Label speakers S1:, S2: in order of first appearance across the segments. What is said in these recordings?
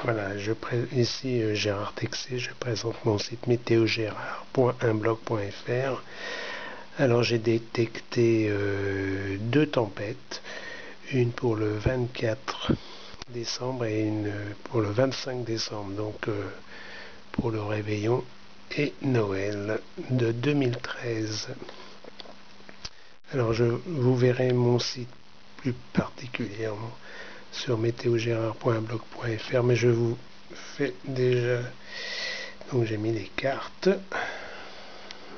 S1: Voilà, ici Gérard Texier, je présente mon site météogérard.unblog.fr. Alors j'ai détecté deux tempêtes, une pour le 24 décembre et une pour le 25 décembre, donc pour le réveillon et Noël de 2013. Alors vous verrez mon site plus particulièrement sur météogérard.blog.fr, mais je vous fais déjà, donc j'ai mis les cartes.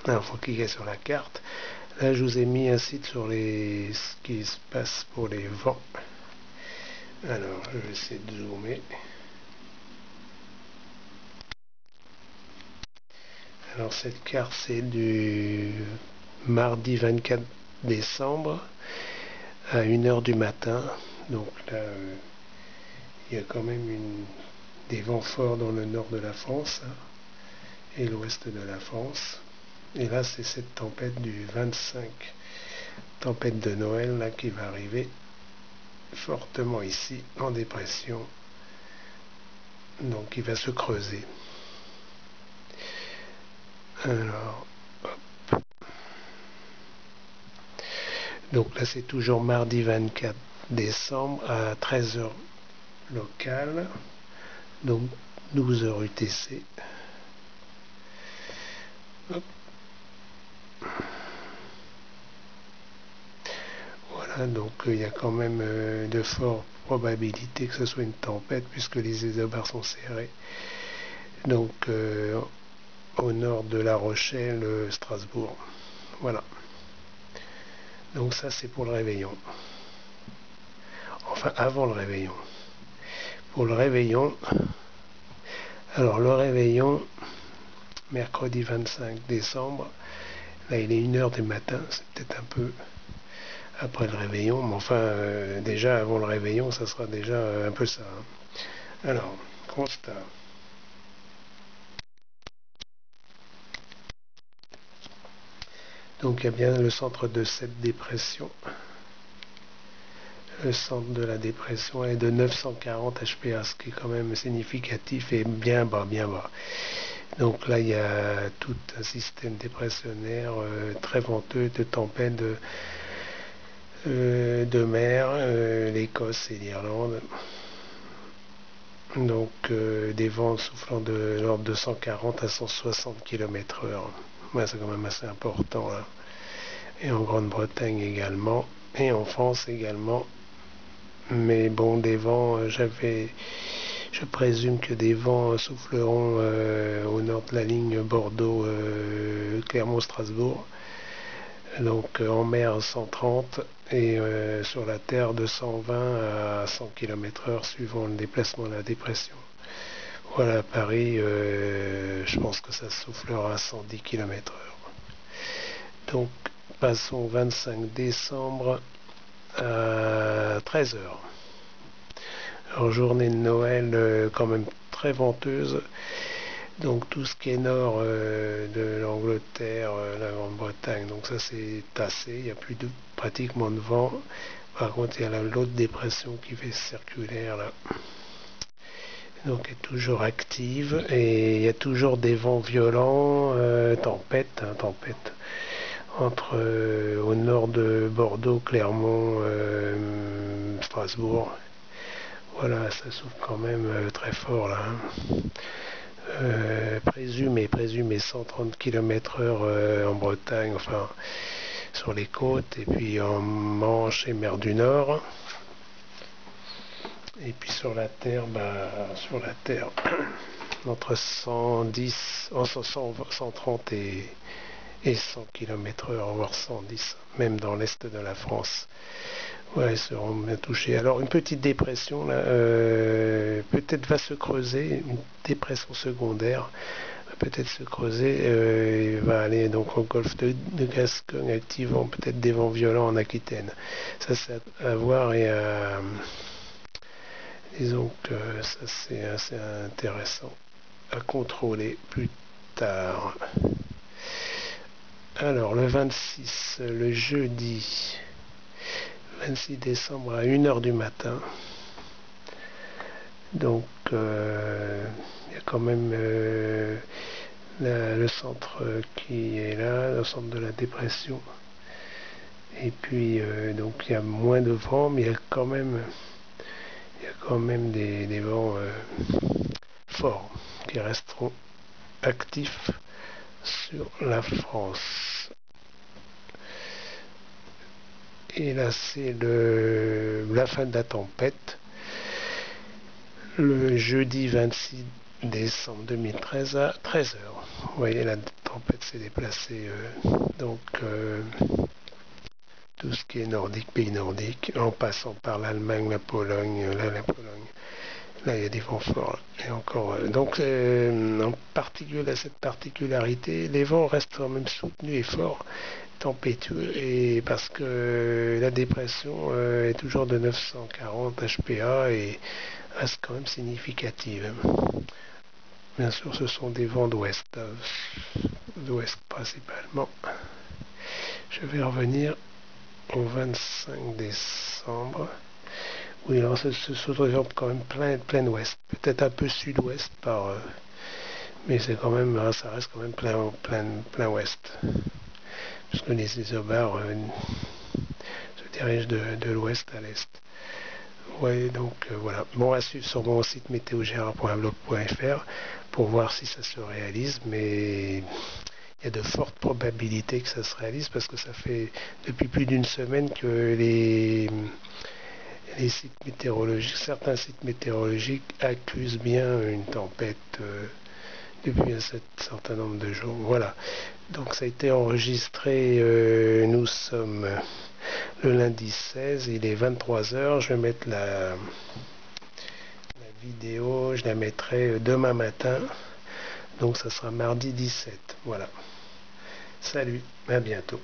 S1: Alors il faut cliquer sur la carte. Là je vous ai mis un site sur ce qui se passe pour les vents. Alors je vais essayer de zoomer. Alors cette carte c'est du mardi 24 décembre à 1h du matin. Donc là il y a quand même des vents forts dans le nord de la France et l'ouest de la France. Et là c'est cette tempête du 25, tempête de Noël là, qui va arriver fortement ici en dépression, donc il va se creuser. Alors hop. Donc là c'est toujours mardi 24 décembre à 13h locale, donc 12h UTC. Hop. Voilà, donc il y a quand même de fortes probabilités que ce soit une tempête puisque les isobars sont serrés. Donc au nord de La Rochelle, Strasbourg. Voilà. Donc ça c'est pour le réveillon. Enfin avant le réveillon. Pour le réveillon, alors le réveillon, mercredi 25 décembre, là il est 1h du matin, c'est peut-être un peu après le réveillon, mais enfin déjà avant le réveillon ça sera déjà un peu ça. Alors, constat. Donc il y a bien le centre de cette dépression. Le centre de la dépression est de 940 HPA, ce qui est quand même significatif et bien bas, bien bas. Donc là il y a tout un système dépressionnaire très venteux, de tempêtes de mer, l'Écosse et l'Irlande. Donc des vents soufflant de l'ordre de 140 à 160 km/h. Ouais, c'est quand même assez important là. Et en Grande-Bretagne également, et en France également. Mais bon, des vents, je présume que des vents souffleront au nord de la ligne Bordeaux-Clermont-Strasbourg. Donc en mer 130 et sur la terre de 120 à 100 km/h suivant le déplacement de la dépression. Voilà, à Paris, je pense que ça soufflera à 110 km/h. Donc passons au 25 décembre à 13h. Alors journée de Noël quand même très venteuse. Donc tout ce qui est nord de l'Angleterre, la Grande-Bretagne, donc ça c'est tassé, il n'y a plus pratiquement de vent. Par contre il y a l'autre dépression qui fait circulaire là. Donc elle est toujours active et il y a toujours des vents violents, tempête entre au nord de Bordeaux, Clermont, Strasbourg. Voilà, ça souffle quand même très fort là. Présumé 130 km/h en Bretagne, enfin sur les côtes, et puis en Manche et mer du Nord. Et puis sur la terre, entre 110, 130 et 100 km/h, voire 110, même dans l'est de la France. Ouais, ils seront bien touchés. Alors une petite dépression là, peut-être va se creuser, une dépression secondaire, va peut-être se creuser, il va aller donc au golfe de Gascogne, activant peut-être des vents violents en Aquitaine. Ça c'est à voir et disons que ça c'est assez intéressant à contrôler plus tard. Alors le 26, le jeudi 26 décembre à 1h du matin. Donc il y a quand même le centre qui est là, le centre de la dépression. Et puis donc il y a moins de vent, mais il y a quand même des vents forts qui resteront actifs sur la France. Et là c'est la fin de la tempête. Le jeudi 26 décembre 2013 à 13 heures. Vous voyez, la tempête s'est déplacée. Donc tout ce qui est nordique, pays nordique, en passant par l'Allemagne, la Pologne, la Pologne. Là, il y a des vents forts. Et encore, donc, en particulier, cette particularité, les vents restent quand même soutenus et forts, tempétueux, et parce que la dépression est toujours de 940 HPA et reste quand même significative. Bien sûr, ce sont des vents d'ouest principalement. Je vais revenir au 25 décembre. Oui, alors ce sont quand même plein ouest, peut-être un peu sud-ouest mais c'est quand même, ça reste quand même plein ouest, puisque les isobars se dirigent de l'ouest à l'est. Ouais, donc voilà. Bon, à suivre sur mon site météogérard.blog.fr pour voir si ça se réalise, mais il y a de fortes probabilités que ça se réalise parce que ça fait depuis plus d'une semaine que les sites météorologiques, certains sites météorologiques accusent bien une tempête depuis un certain nombre de jours. Voilà. Donc ça a été enregistré, nous sommes le lundi 16, il est 23 heures. Je vais mettre la vidéo, je la mettrai demain matin. Donc ça sera mardi 17. Voilà. Salut, à bientôt.